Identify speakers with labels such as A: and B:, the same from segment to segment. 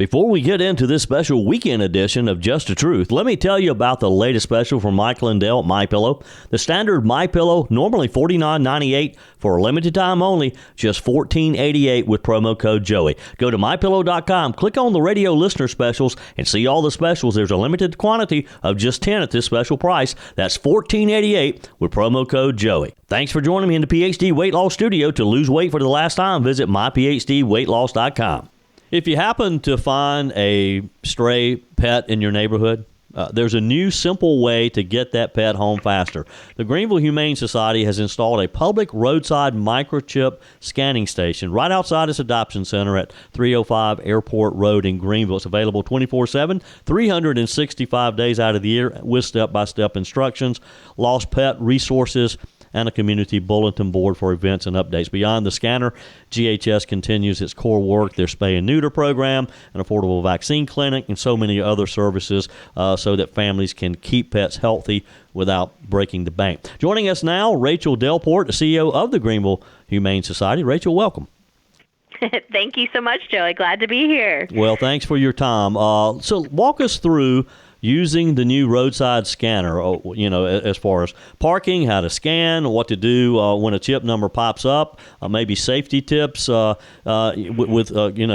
A: Before we get into this special weekend edition of Just the Truth, let me tell you about the latest special from Michael and Dale at MyPillow. The standard MyPillow, normally $49.98 for a limited time only, just $14.88 with promo code Joey. Go to MyPillow.com, click on the radio listener specials, and see all the specials. There's a limited quantity of just 10 at this special price. That's $14.88 with promo code Joey. Thanks for joining me in the PhD Weight Loss Studio. To lose weight for the last time, visit myphdweightloss.com. If you happen to find a stray pet in your neighborhood, there's a new simple way to get that pet home faster. The Greenville Humane Society has installed a public roadside microchip scanning station right outside its adoption center at 305 Airport Road in Greenville. It's available 24/7, 365 days out of the year with step-by-step instructions, lost pet resources, and a community bulletin board for events and updates. Beyond the scanner, GHS continues its core work, their spay and neuter program, an affordable vaccine clinic, and so many other services so that families can keep pets healthy without breaking the bank. Joining us now, Rachel Delport, the CEO of the Greenville Humane Society. Rachel, welcome.
B: Thank you so much, Joey. Glad to be here.
A: Well, thanks for your time. So walk us through using the new roadside scanner, as far as parking, how to scan, what to do when a chip number pops up, maybe safety tips with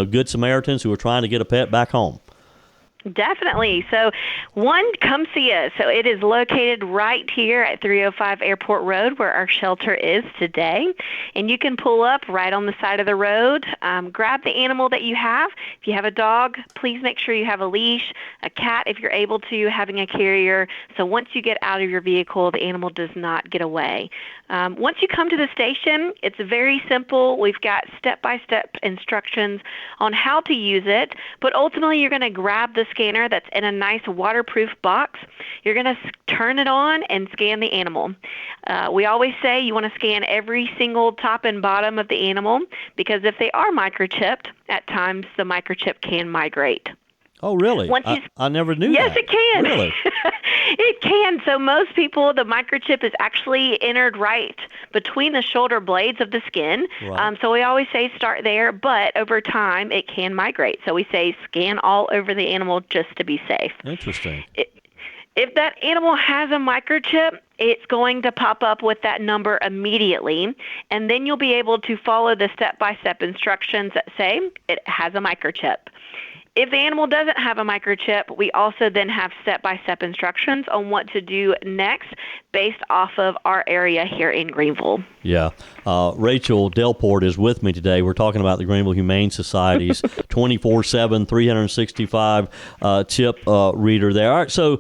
A: Good Samaritans who are trying to get a pet back home.
B: Definitely. So, come see us. So it is located right here at 305 Airport Road where our shelter is today. And you can pull up right on the side of the road, grab the animal that you have. If you have a dog, please make sure you have a leash, a cat if you're able to, having a carrier. So once you get out of your vehicle, the animal does not get away. Once you come to the station, it's very simple. We've got step-by-step instructions on how to use it, but ultimately you're going to grab the scanner that's in a nice waterproof box. You're going to turn it on and scan the animal. We always say you want to scan every single top and bottom of the animal because if they are microchipped, at times the microchip can migrate.
A: Oh, really? I never knew that.
B: Yes, it can.
A: Really?
B: It can. So most people, the microchip is actually entered right between the shoulder blades of the skin. Right. So we always say start there, but over time it can migrate. So we say scan all over the animal just to be safe.
A: Interesting.
B: If that animal has a microchip, it's going to pop up with that number immediately, and then you'll be able to follow the step-by-step instructions that say it has a microchip. If the animal doesn't have a microchip, we also then have step-by-step instructions on what to do next based off of our area here in Greenville.
A: Yeah. Rachel Delport is with me today. We're talking about the Greenville Humane Society's 24/7, 365 chip reader there. All right, so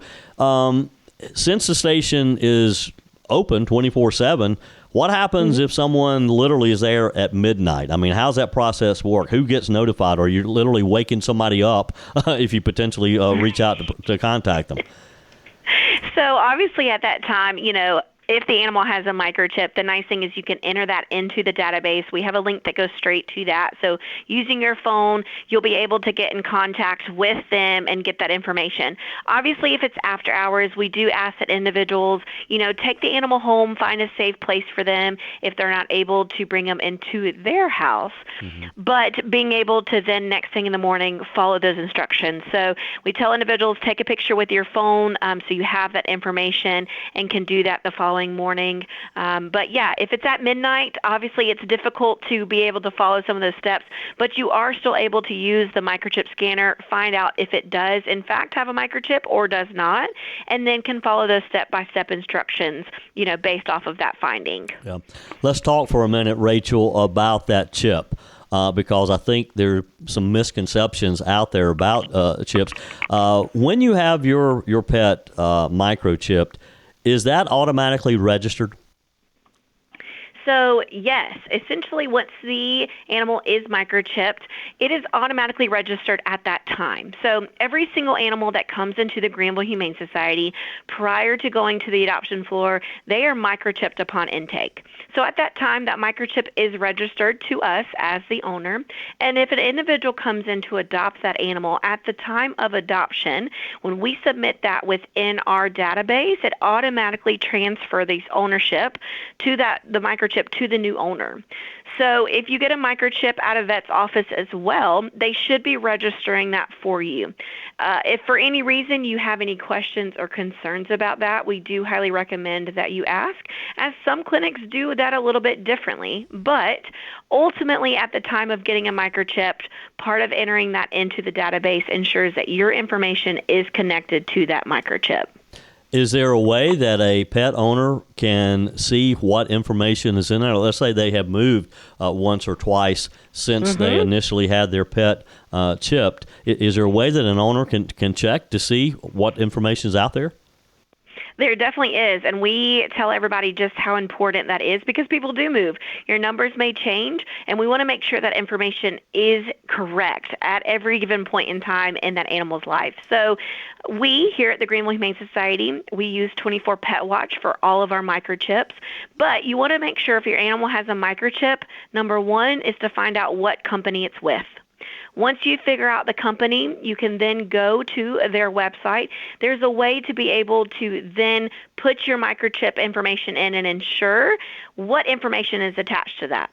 A: since the station is open 24/7, what happens if someone literally is there at midnight? I mean, how's that process work? Who gets notified? Or you're literally waking somebody up if you potentially reach out to contact them?
B: So obviously at that time, if the animal has a microchip, the nice thing is you can enter that into the database. We have a link that goes straight to that. So using your phone, you'll be able to get in contact with them and get that information. Obviously, if it's after hours, we do ask that individuals, take the animal home, find a safe place for them if they're not able to bring them into their house. Mm-hmm. But being able to then next thing in the morning follow those instructions. So we tell individuals take a picture with your phone so you have that information and can do that the following morning. But yeah, if it's at midnight, obviously it's difficult to be able to follow some of those steps, but you are still able to use the microchip scanner, find out if it does in fact have a microchip or does not, and then can follow those step-by-step instructions, based off of that finding.
A: Yeah. Let's talk for a minute, Rachel, about that chip. Because I think there are some misconceptions out there about chips. When you have your pet microchipped, is that automatically registered?
B: So yes, essentially once the animal is microchipped, it is automatically registered at that time. So every single animal that comes into the Greenville Humane Society prior to going to the adoption floor, they are microchipped upon intake. So at that time, that microchip is registered to us as the owner. And if an individual comes in to adopt that animal at the time of adoption, when we submit that within our database, it automatically transfers the ownership to the microchip to the new owner. So if you get a microchip at a vet's office as well, they should be registering that for you. If for any reason you have any questions or concerns about that, we do highly recommend that you ask, as some clinics do that a little bit differently. But ultimately, at the time of getting a microchip, part of entering that into the database ensures that your information is connected to that microchip.
A: Is there a way that a pet owner can see what information is in there? Let's say they have moved once or twice since they initially had their pet chipped. Is there a way that an owner can check to see what information is out there?
B: There definitely is, and we tell everybody just how important that is because people do move. Your numbers may change, and we want to make sure that information is correct at every given point in time in that animal's life. So we here at the Greenville Humane Society, we use 24 Pet Watch for all of our microchips, but you want to make sure if your animal has a microchip, number one is to find out what company it's with. Once you figure out the company, you can then go to their website. There's a way to be able to then put your microchip information in and ensure what information is attached to that.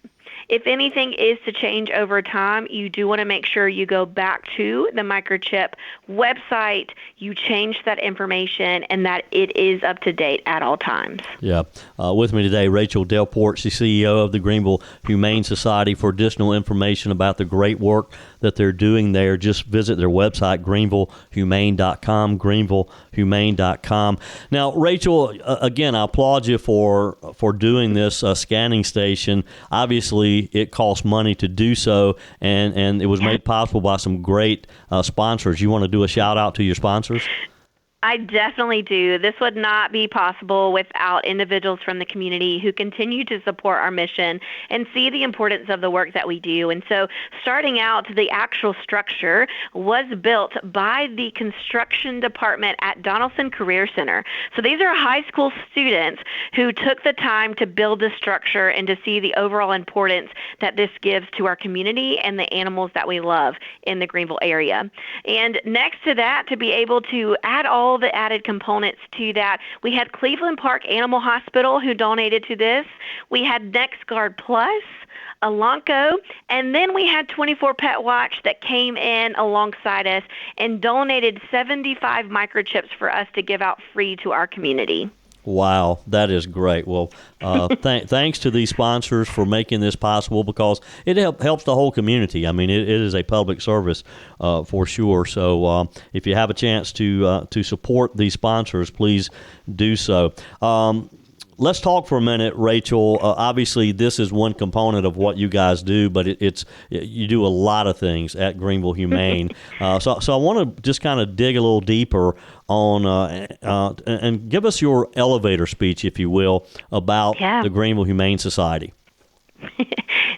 B: If anything is to change over time, you do want to make sure you go back to the microchip website, you change that information, and that it is up to date at all times.
A: Yeah. With me today, Rachel Delport, the CEO of the Greenville Humane Society. For additional information about the great work that they're doing there, just visit their website, greenvillehumane.com, greenvillehumane.com. Now, Rachel, again, I applaud you for doing this scanning station. Obviously, it costs money to do so, and it was made possible by some great sponsors. You want to do a shout out to your sponsors?
B: I definitely do. This would not be possible without individuals from the community who continue to support our mission and see the importance of the work that we do. And so starting out, the actual structure was built by the construction department at Donaldson Career Center. So these are high school students who took the time to build this structure and to see the overall importance that this gives to our community and the animals that we love in the Greenville area. And next to that, to be able to add all the added components to that, we had Cleveland Park Animal Hospital who donated to this. We had NextGuard Plus, Elanco, and then we had 24 Pet Watch that came in alongside us and donated 75 microchips for us to give out free to our community.
A: Wow, that is great. Well, thanks to these sponsors for making this possible, because it helps the whole community. I mean, it is a public service for sure. So if you have a chance to support these sponsors, please do so. Let's talk for a minute, Rachel. Obviously, this is one component of what you guys do, but you do a lot of things at Greenville Humane. So I want to just kind of dig a little deeper on and give us your elevator speech, if you will, about the Greenville Humane Society.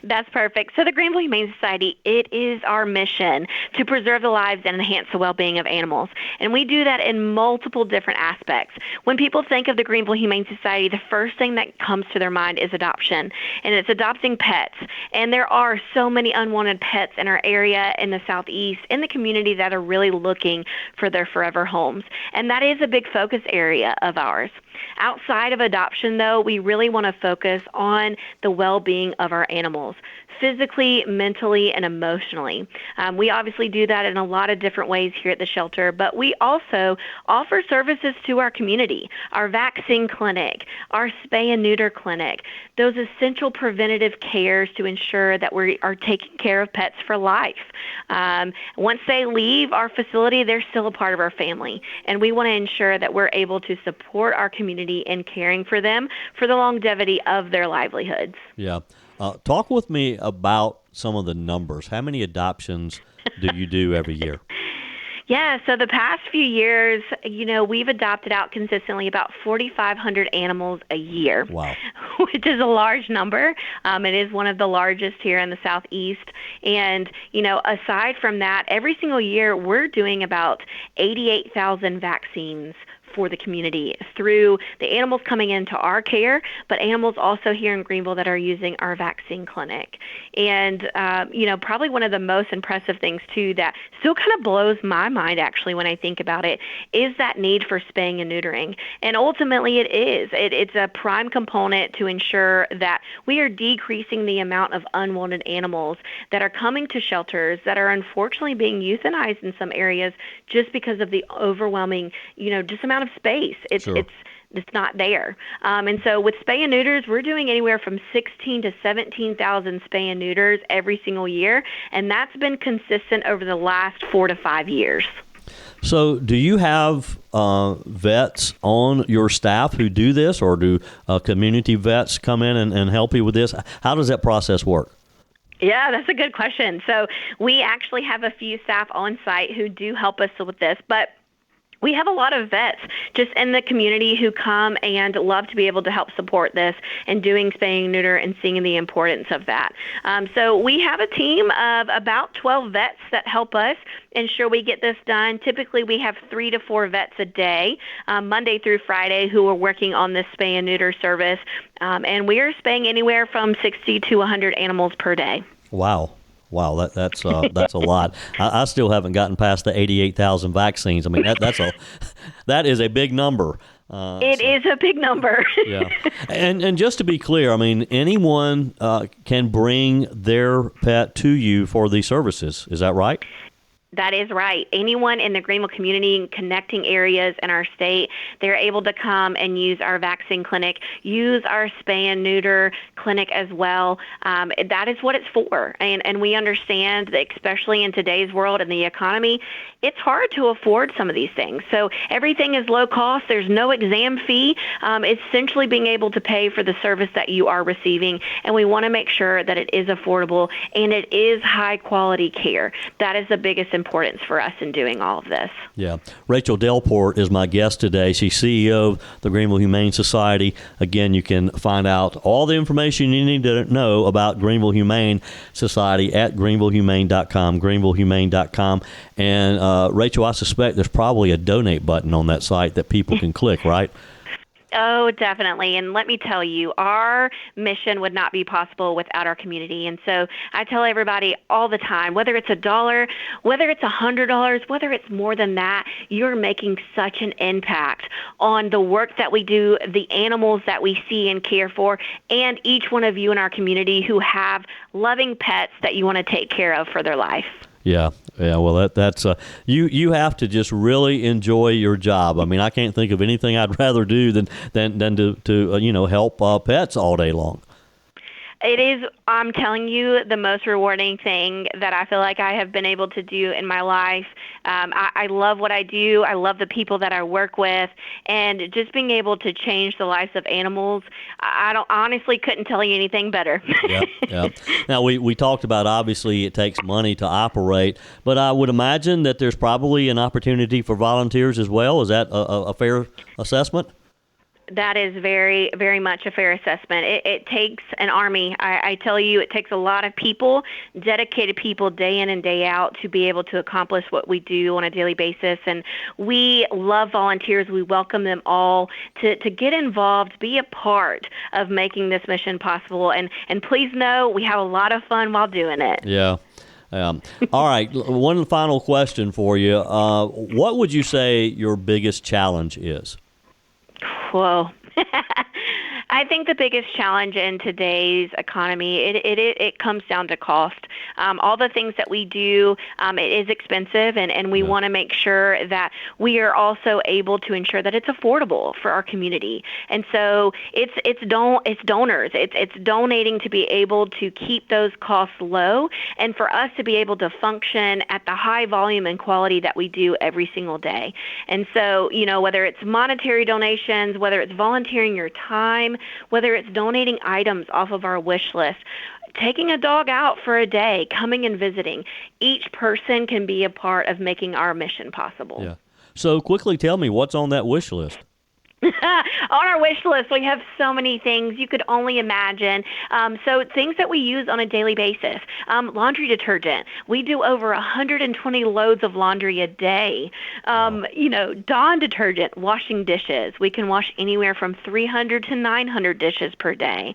B: That's perfect. So the Greenville Humane Society, it is our mission to preserve the lives and enhance the well-being of animals. And we do that in multiple different aspects. When people think of the Greenville Humane Society, the first thing that comes to their mind is adoption. And it's adopting pets. And there are so many unwanted pets in our area in the Southeast, in the community, that are really looking for their forever homes. And that is a big focus area of ours. Outside of adoption, though, we really want to focus on the well-being of our animals, physically, mentally, and emotionally. We obviously do that in a lot of different ways here at the shelter, but we also offer services to our community, our vaccine clinic, our spay and neuter clinic, those essential preventative cares to ensure that we are taking care of pets for life. Once they leave our facility, they're still a part of our family, and we want to ensure that we're able to support our community in caring for them for the longevity of their livelihoods.
A: Yeah. Talk with me about some of the numbers. How many adoptions do you do every year?
B: Yeah, so the past few years, we've adopted out consistently about 4,500 animals a year.
A: Wow.
B: Which is a large number. It is one of the largest here in the Southeast. And, aside from that, every single year we're doing about 88,000 vaccines for the community through the animals coming into our care, but animals also here in Greenville that are using our vaccine clinic. And, probably one of the most impressive things, too, that still kind of blows my mind, actually, when I think about it, is that need for spaying and neutering. And ultimately it is. It's a prime component to ensure that we are decreasing the amount of unwanted animals that are coming to shelters that are unfortunately being euthanized in some areas just because of the overwhelming, just amount of space. It's not there. And so with spay and neuters, we're doing anywhere from 16 to 17,000 spay and neuters every single year, and that's been consistent over the last 4 to 5 years.
A: So do you have vets on your staff who do this, or do community vets come in and help you with this? How does that process work?
B: Yeah, that's a good question. So we actually have a few staff on site who do help us with this, but we have a lot of vets just in the community who come and love to be able to help support this and doing spay and neuter and seeing the importance of that. So we have a team of about 12 vets that help us ensure we get this done. Typically, we have 3 to 4 vets a day, Monday through Friday, who are working on this spay and neuter service. And we are spaying anywhere from 60 to 100 animals per day.
A: Wow. That's a lot. I still haven't gotten past the 88,000 vaccines. I mean, that is a big number.
B: It is a big number.
A: Yeah, and just to be clear, I mean, anyone can bring their pet to you for these services. Is that right?
B: That is right. Anyone in the Greenville community, connecting areas in our state, they're able to come and use our vaccine clinic, use our spay and neuter clinic as well. That is what it's for. And we understand that, especially in today's world and the economy, it's hard to afford some of these things. So everything is low cost. There's no exam fee. It's essentially being able to pay for the service that you are receiving. And we want to make sure that it is affordable and it is high quality care. That is the biggest importance for us in doing all of this.
A: Yeah. Rachel Delport is my guest today. She's CEO of the Greenville Humane Society. Again, you can find out all the information you need to know about Greenville Humane Society at greenvillehumane.com, greenvillehumane.com. And Rachel, I suspect there's probably a donate button on that site that people can click, right?
B: Oh, definitely. And let me tell you, our mission would not be possible without our community. And so I tell everybody all the time, whether it's $1, whether it's $100, whether it's more than that, you're making such an impact on the work that we do, the animals that we see and care for, and each one of you in our community who have loving pets that you want to take care of for their life.
A: Yeah. Well, that's you have to just really enjoy your job. I mean, I can't think of anything I'd rather do than to help pets all day long.
B: It is, I'm telling you, the most rewarding thing that I feel like I have been able to do in my life. I love what I do. I love the people that I work with, and just being able to change the lives of animals. I honestly couldn't tell you anything better.
A: Yeah. Now, we talked about, obviously, it takes money to operate, but I would imagine that there's probably an opportunity for volunteers as well. Is that a fair assessment?
B: That is very, very much a fair assessment. It takes an army. I tell you, it takes a lot of people, dedicated people, day in and day out, to be able to accomplish what we do on a daily basis. And we love volunteers. We welcome them all to get involved, be a part of making this mission possible. And please know, we have a lot of fun while doing it.
A: Yeah. All right. One final question for you. What would you say your biggest challenge is?
B: Whoa. I think the biggest challenge in today's economy, it comes down to cost. All the things that we do, it is expensive, and we want to make sure that we are also able to ensure that it's affordable for our community. And so it's donors. It's donating to be able to keep those costs low, and for us to be able to function at the high volume and quality that we do every single day. And so, whether it's monetary donations, whether it's volunteering your time, whether it's donating items off of our wish list, taking a dog out for a day, coming and visiting, each person can be a part of making our mission possible.
A: Yeah. So quickly tell me, what's on that wish list?
B: On our wish list, we have so many things you could only imagine. So things that we use on a daily basis. Laundry detergent. We do over 120 loads of laundry a day. Dawn detergent, washing dishes. We can wash anywhere from 300 to 900 dishes per day.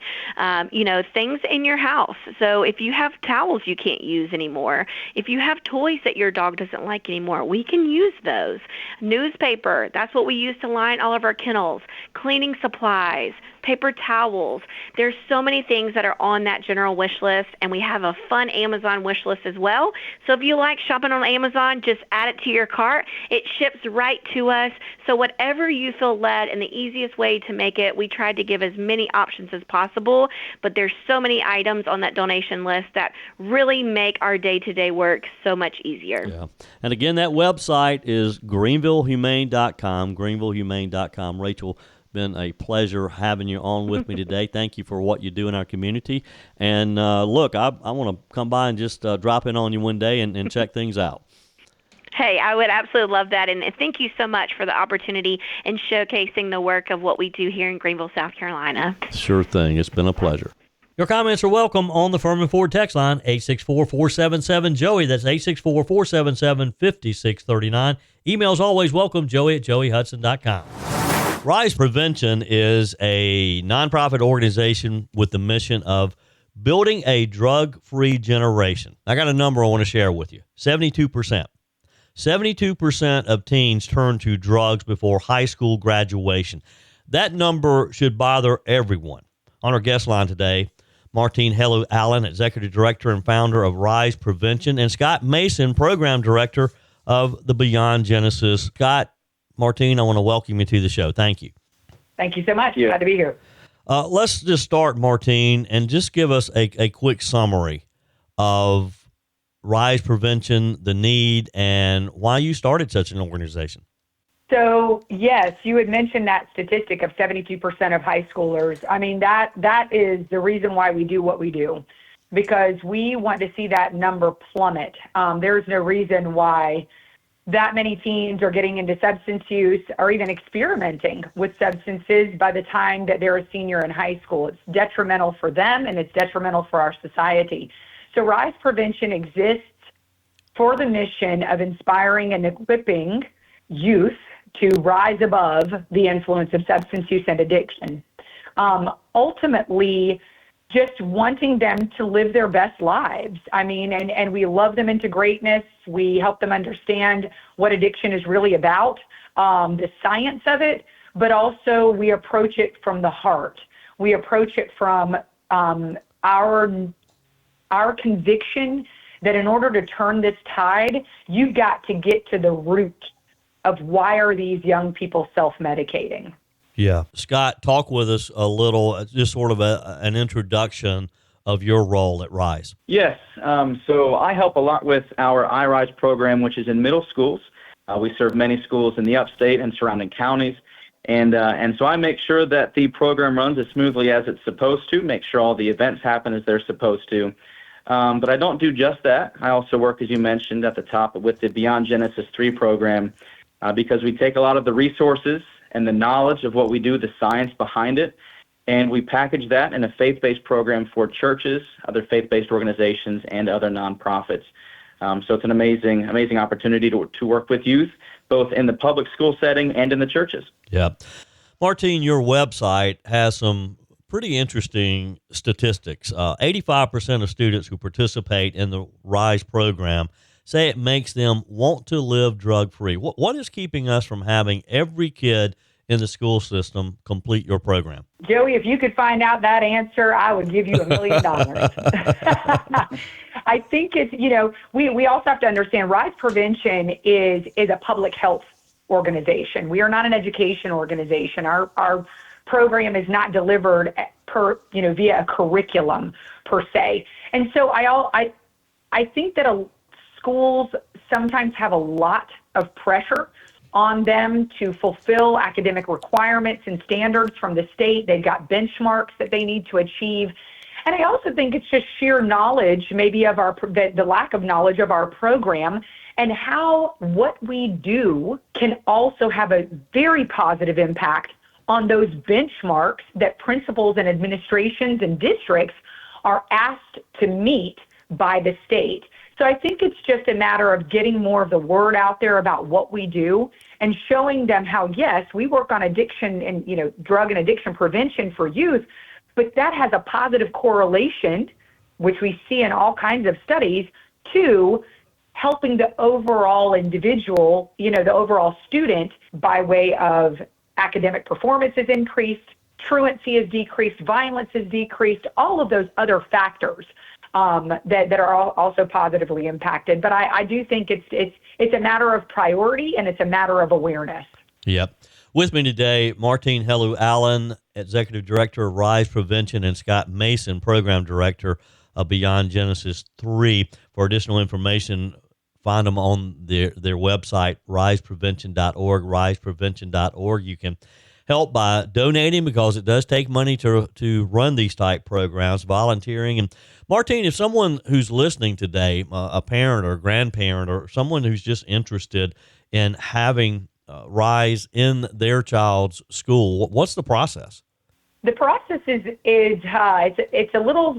B: Things in your house. So if you have towels you can't use anymore, if you have toys that your dog doesn't like anymore, we can use those. Newspaper. That's what we use to line all of our kennels. Cleaning supplies, paper towels. There's so many things that are on that general wish list, and we have a fun Amazon wish list as well. So if you like shopping on Amazon, just add it to your cart. It ships right to us. So whatever you feel led, and the easiest way to make it, we tried to give as many options as possible, but there's so many items on that donation list that really make our day-to-day work so much easier.
A: Yeah. And again, that website is greenvillehumane.com, greenvillehumane.com. Rachel, been a pleasure having you on with me today. Thank you for what you do in our community. And look, I want to come by and just drop in on you one day and check things out.
B: Hey, I would absolutely love that. And thank you so much for the opportunity and showcasing the work of what we do here in Greenville, South Carolina.
A: Sure thing. It's been a pleasure. Your comments are welcome on the Furman Ford text line, 864-477-JOEY. That's 864-477-5639. Emails always welcome, joey@joeyhudson.com. Rise Prevention is a nonprofit organization with the mission of building a drug-free generation. I got a number I want to share with you. 72%. 72% of teens turn to drugs before high school graduation. That number should bother everyone. On our guest line today, Martine Hello Allen, Executive Director and founder of Rise Prevention, and Scott Mason, Program Director of the Beyond Genesis. Scott, Martine, I want to welcome you to the show. Thank you.
C: Thank you so much. Glad to be here.
A: Let's just start, Martine, and just give us a quick summary of Rise Prevention, the need, and why you started such an organization.
C: So, yes, you had mentioned that statistic of 72% of high schoolers. I mean, that is the reason why we do what we do, because we want to see that number plummet. There's no reason why that many teens are getting into substance use or even experimenting with substances by the time that they're a senior in high school. It's detrimental for them, and it's detrimental for our society. So Rise Prevention exists for the mission of inspiring and equipping youth to rise above the influence of substance use and addiction. Ultimately, just wanting them to live their best lives. I mean, and we love them into greatness. We help them understand what addiction is really about, the science of it, but also we approach it from the heart. We approach it from our conviction that in order to turn this tide, you've got to get to the root of why are these young people self-medicating.
A: Yeah. Scott, talk with us a little, just sort of an introduction of your role at Rise.
D: Yes. So I help a lot with our iRise program, which is in middle schools. We serve many schools in the upstate and surrounding counties. And so I make sure that the program runs as smoothly as it's supposed to, make sure all the events happen as they're supposed to. But I don't do just that. I also work, as you mentioned at the top, with the Beyond Genesis 3 program, because we take a lot of the resources and the knowledge of what we do, the science behind it, and we package that in a faith-based program for churches, other faith-based organizations, and other nonprofits. So it's an amazing opportunity to work with youth, both in the public school setting and in the churches.
A: Yeah. Martine, your website has some pretty interesting statistics. 85% of students who participate in the RISE program say it makes them want to live drug-free. What is keeping us from having every kid in the school system complete your program?
C: Joey, if you could find out that answer, I would give you $1 million. I think it's, we also have to understand Rise Prevention is a public health organization. We are not an education organization. Our program is not delivered via a curriculum per se. And so I think that schools sometimes have a lot of pressure on them to fulfill academic requirements and standards from the state. They've got benchmarks that they need to achieve. And I also think it's just sheer knowledge, maybe of the lack of knowledge of our program, and how what we do can also have a very positive impact on those benchmarks that principals and administrations and districts are asked to meet by the state. So I think it's just a matter of getting more of the word out there about what we do and showing them how, yes, we work on addiction and, drug and addiction prevention for youth, but that has a positive correlation, which we see in all kinds of studies, to helping the overall individual, the overall student, by way of academic performance is increased, truancy is decreased, violence is decreased, all of those other factors that are also positively impacted. But I do think it's a matter of priority and it's a matter of awareness.
A: Yep. With me today, Martine Hellu-Allen, Executive Director of RISE Prevention, and Scott Mason, Program Director of Beyond Genesis 3. For additional information, find them on their website, riseprevention.org, riseprevention.org. You can help by donating because it does take money to run these type programs, volunteering. And Martine, if someone who's listening today, a parent or grandparent or someone who's just interested in having RISE in their child's school, what's the process?
C: The process is it's a little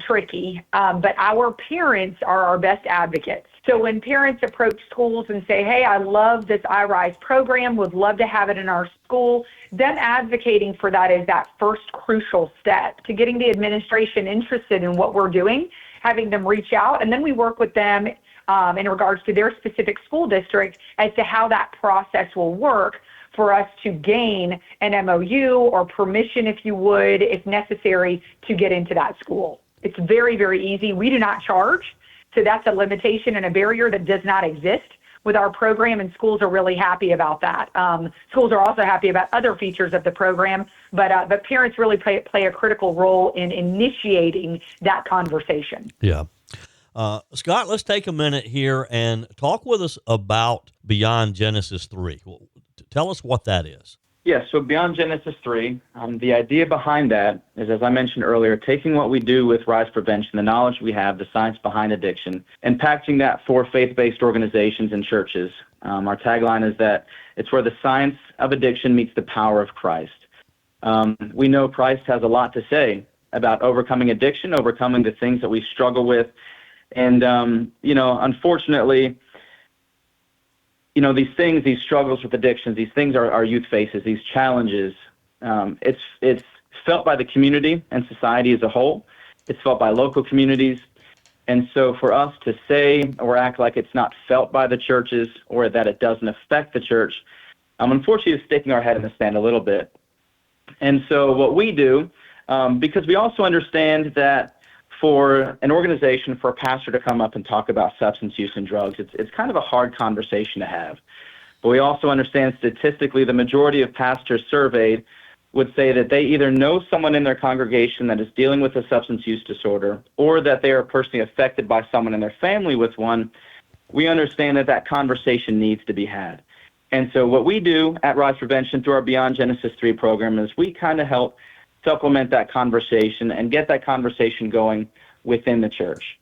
C: tricky, but our parents are our best advocates. So when parents approach schools and say, hey, I love this iRISE program, would love to have it in our school, them advocating for that is that first crucial step to getting the administration interested in what we're doing, having them reach out, and then we work with them in regards to their specific school district as to how that process will work for us to gain an MOU or permission, if you would, if necessary, to get into that school. It's very, very easy. We do not charge, so that's a limitation and a barrier that does not exist with our program, and schools are really happy about that. Schools are also happy about other features of the program, but parents really play a critical role in initiating that conversation.
A: Yeah. Scott, let's take a minute here and talk with us about Beyond Genesis 3. Tell us what that is.
D: Yes, so Beyond Genesis 3, the idea behind that is, as I mentioned earlier, taking what we do with RISE Prevention, the knowledge we have, the science behind addiction, and packaging that for faith-based organizations and churches. Our tagline is that it's where the science of addiction meets the power of Christ. We know Christ has a lot to say about overcoming addiction, overcoming the things that we struggle with. And, unfortunately, these struggles with addictions, these things our youth faces, these challenges, it's felt by the community and society as a whole. It's felt by local communities. And so for us to say or act like it's not felt by the churches or that it doesn't affect the church, unfortunately is sticking our head in the sand a little bit. And so what we do, because we also understand that for an organization, for a pastor to come up and talk about substance use and drugs, it's kind of a hard conversation to have. But we also understand statistically the majority of pastors surveyed would say that they either know someone in their congregation that is dealing with a substance use disorder or that they are personally affected by someone in their family with one. We understand that conversation needs to be had. And so what we do at RISE Prevention through our Beyond Genesis 3 program is we kind of help supplement that conversation and get that conversation going within the church.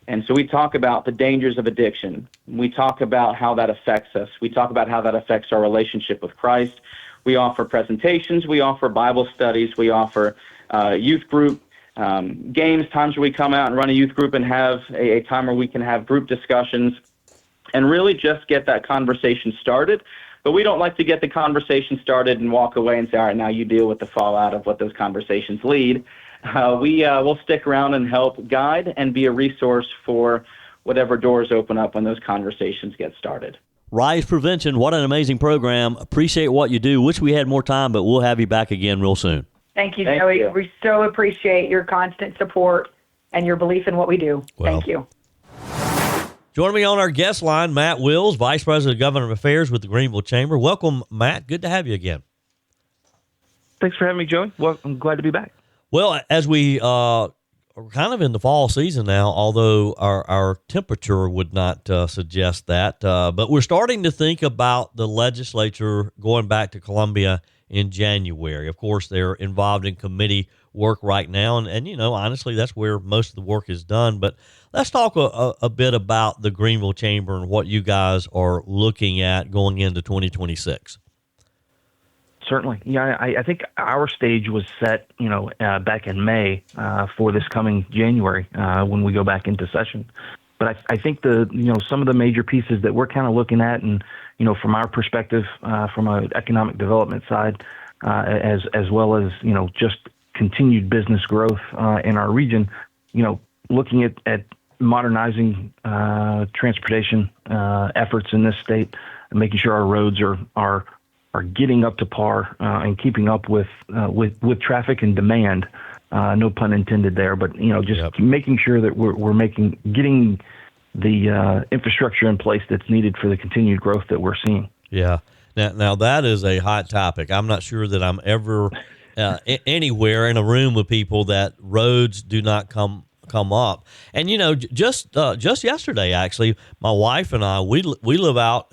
D: And so we talk about the dangers of addiction. We talk about how that affects us. We talk about how that affects our relationship with Christ. We offer presentations. We offer Bible studies. We offer youth group games, times where we come out and run a youth group and have a time where we can have group discussions and really just get that conversation started. But we don't like to get the conversation started and walk away and say, all right, now you deal with the fallout of what those conversations lead. We'll stick around and help guide and be a resource for whatever doors open up when those conversations get started.
A: RISE Prevention, what an amazing program. Appreciate what you do. Wish we had more time, but we'll have you back again real soon.
C: Thank you, Joey.
D: You.
C: We so appreciate your constant support and your belief in what we do. Thank you.
A: Joining me on our guest line, Matt Wills, Vice President of Government Affairs with the Greenville Chamber. Welcome, Matt. Good to have you again.
E: Thanks for having me, Joey. Well, I'm glad to be back.
A: Well, as we are kind of in the fall season now, although our temperature would not suggest that, but we're starting to think about the legislature going back to Columbia in January. Of course, they're involved in committee work right now, and honestly, that's where most of the work is done. But let's talk a bit about the Greenville Chamber and what you guys are looking at going into 2026.
E: Certainly. Yeah, I think our stage was set, back in May for this coming January when we go back into session. But I think some of the major pieces that we're kind of looking at, and from our perspective, from an economic development side, as well as just continued business growth in our region, looking at modernizing transportation efforts in this state, and making sure our roads are getting up to par and keeping up with traffic and demand. No pun intended there, but just making sure that we're getting the infrastructure in place that's needed for the continued growth that we're seeing.
A: Yeah. Now that is a hot topic. I'm not sure that I'm ever anywhere in a room with people that roads do not come up. And just yesterday, actually, my wife and I we live out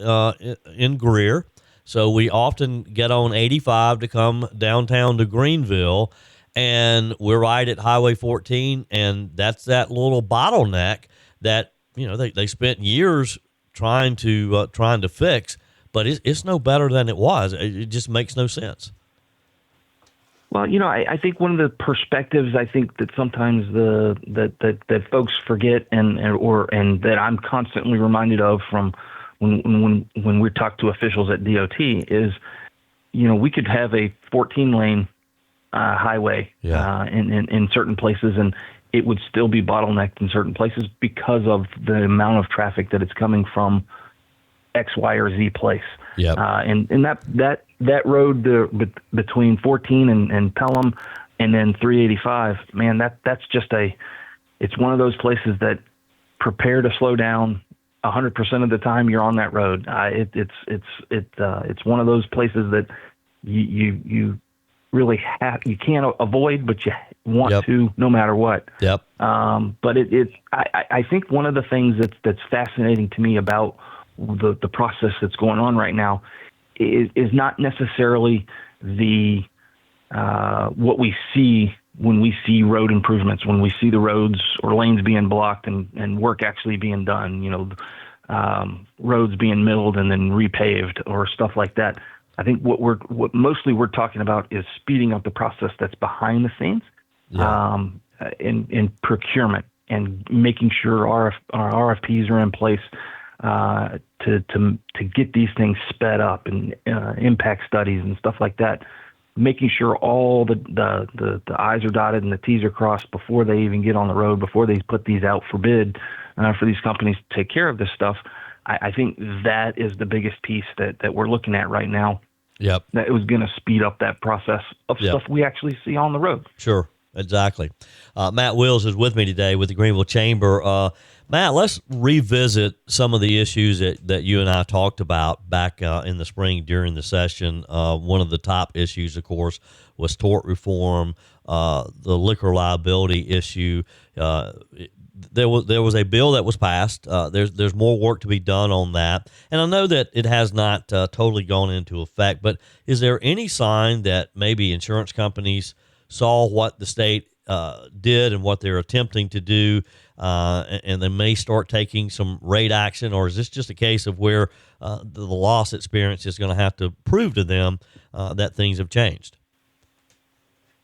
A: in Greer. So we often get on 85 to come downtown to Greenville, and we're right at Highway 14, and that's that little bottleneck that they spent years trying to fix, but it's no better than it was. It just makes no sense.
E: Well, I think one of the perspectives I think that sometimes that folks forget and that I'm constantly reminded of from when we talk to officials at DOT is, we could have a 14-lane highway in certain places, and it would still be bottlenecked in certain places because of the amount of traffic that is coming from X, Y, or Z place.
A: Yeah.
E: And that road between 14 and Pelham, and then 385, man, that's just it's one of those places that prepare to slow down 100% of the time you're on that road. It's one of those places that you really you can't avoid, but you want to no matter what.
A: Yep.
E: But I think one of the things that's fascinating to me about the process that's going on right now is not necessarily the what we see when we see road improvements, when we see the roads or lanes being blocked and work actually being done, roads being milled and then repaved or stuff like that. I think what mostly we're talking about is speeding up the process that's behind the scenes, in procurement, and making sure our RFPs are in place to get these things sped up, and impact studies and stuff like that. Making sure all the I's are dotted and the T's are crossed before they even get on the road, before they put these out for bid for these companies to take care of this stuff. I think that is the biggest piece that we're looking at right now.
A: Yep.
E: That it was going to speed up that process of stuff we actually see on the road.
A: Sure. Exactly. Matt Wills is with me today with the Greenville Chamber. Matt, let's revisit some of the issues that you and I talked about back in the spring during the session. One of the top issues, of course, was tort reform, the liquor liability issue. There was a bill that was passed. There's more work to be done on that. And I know that it has not totally gone into effect, but is there any sign that maybe insurance companies saw what the state did and what they're attempting to do, and they may start taking some rate action? Or is this just a case of where the loss experience is going to have to prove to them that things have changed?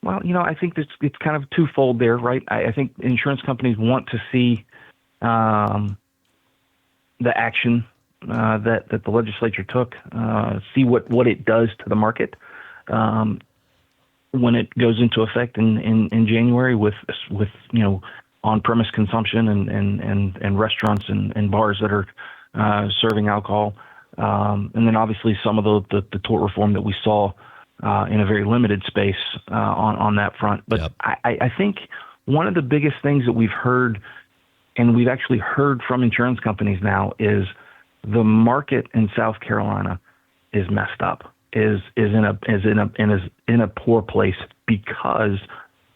E: Well, I think it's kind of twofold there, right? I think insurance companies want to see the action that the legislature took, see what it does to the market when it goes into effect in January with on-premise consumption and restaurants and bars that are serving alcohol, and then obviously some of the tort reform that we saw in a very limited space on that front. But
A: yep.
E: I think one of the biggest things that we've heard, and we've actually heard from insurance companies now, is the market in South Carolina is messed up, is in a poor place because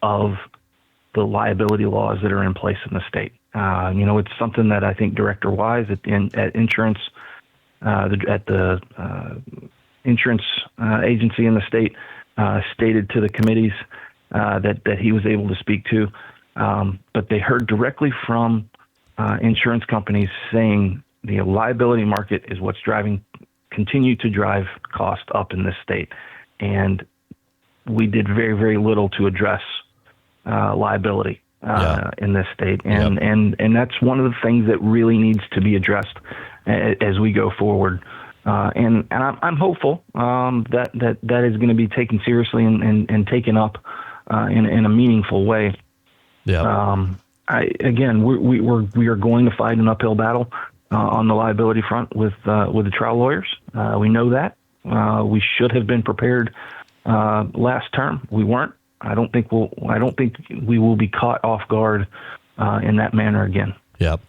E: of the liability laws that are in place in the state. It's something that I think Director Wise at insurance at the insurance agency in the state stated to the committees that he was able to speak to, but they heard directly from insurance companies saying the liability market is what's continue to drive cost up in this state. and we did very, very little to address liability in this state, and that's one of the things that really needs to be addressed as we go forward. And I'm hopeful that is going to be taken seriously and taken up in a meaningful way. Yeah. We are going to fight an uphill battle on the liability front with the trial lawyers. We know that. We should have been prepared last term. We weren't. I don't think we will be caught off guard in that manner again.
A: Yep.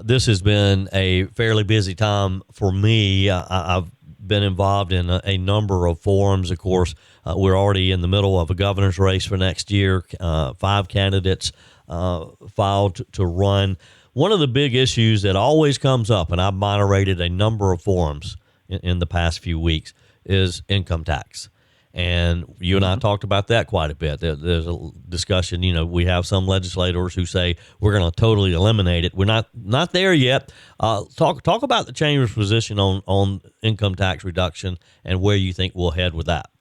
A: This has been a fairly busy time for me. I've been involved in a number of forums. Of course, we're already in the middle of a governor's race for next year. 5 candidates filed to run. One of the big issues that always comes up, and I've moderated a number of forums in the past few weeks, is income tax. And you and I talked about that quite a bit. There's a discussion, we have some legislators who say we're going to totally eliminate it. We're not there yet. Talk about the chamber's position on income tax reduction and where you think we'll head with that.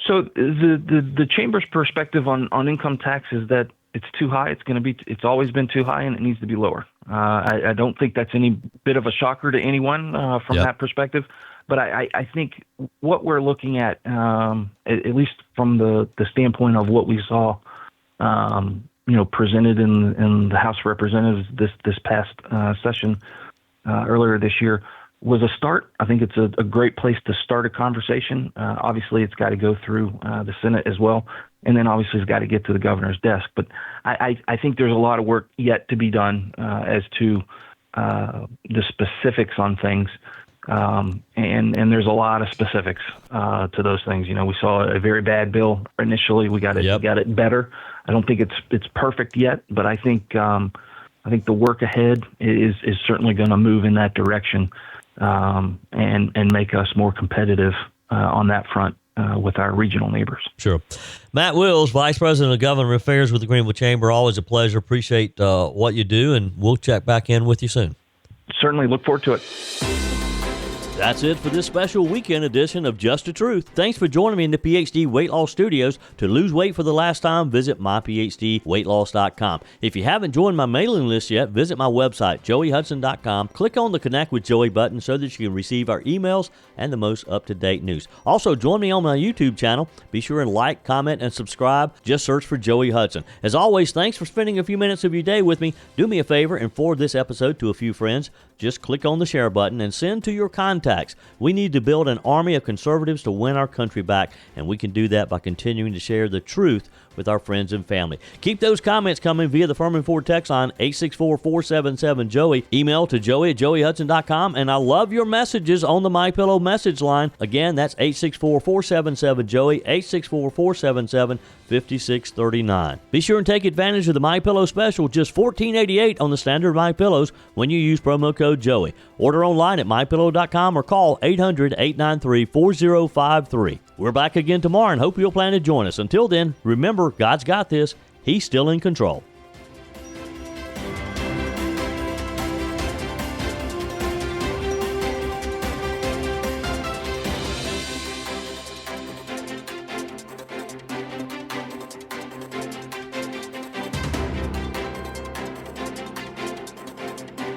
E: So the chamber's perspective on income tax is that it's too high. It's always been too high, and it needs to be lower. I don't think that's any bit of a shocker to anyone from that perspective. But I think what we're looking at least from the standpoint of what we saw, presented in the House of Representatives this past session earlier this year, was a start. I think it's a great place to start a conversation. Obviously, it's got to go through the Senate as well, and then obviously it's got to get to the governor's desk. But I think there's a lot of work yet to be done as to the specifics on things. And there's a lot of specifics to those things. We saw a very bad bill initially. We got it better. I don't think it's perfect yet, but I think the work ahead is certainly going to move in that direction and make us more competitive on that front with our regional neighbors.
A: Sure. Matt Wills, Vice President of Government Affairs with the Greenville Chamber. Always a pleasure. Appreciate what you do, and we'll check back in with you soon.
E: Certainly look forward to it.
A: That's it for this special weekend edition of Just the Truth. Thanks for joining me in the PhD Weight Loss Studios. To lose weight for the last time, visit myphdweightloss.com. If you haven't joined my mailing list yet, visit my website, joeyhudson.com. Click on the Connect with Joey button so that you can receive our emails and the most up-to-date news. Also, join me on my YouTube channel. Be sure and like, comment, and subscribe. Just search for Joey Hudson. As always, thanks for spending a few minutes of your day with me. Do me a favor and forward this episode to a few friends. Just click on the share button and send to your contacts. We need to build an army of conservatives to win our country back, and we can do that by continuing to share the truth with our friends and family. Keep those comments coming via the Furman Ford text line 864-477-JOEY. Email to joey@joeyhudson.com, and I love your messages on the MyPillow message line. Again, that's 864-477-JOEY, 864-477-5639. Be sure and take advantage of the MyPillow special, just $14.88 on the standard MyPillows when you use promo code Joey. Order online at mypillow.com or call 800-893-4053. We're back again tomorrow and hope you'll plan to join us. Until then, remember, God's got this. He's still in control.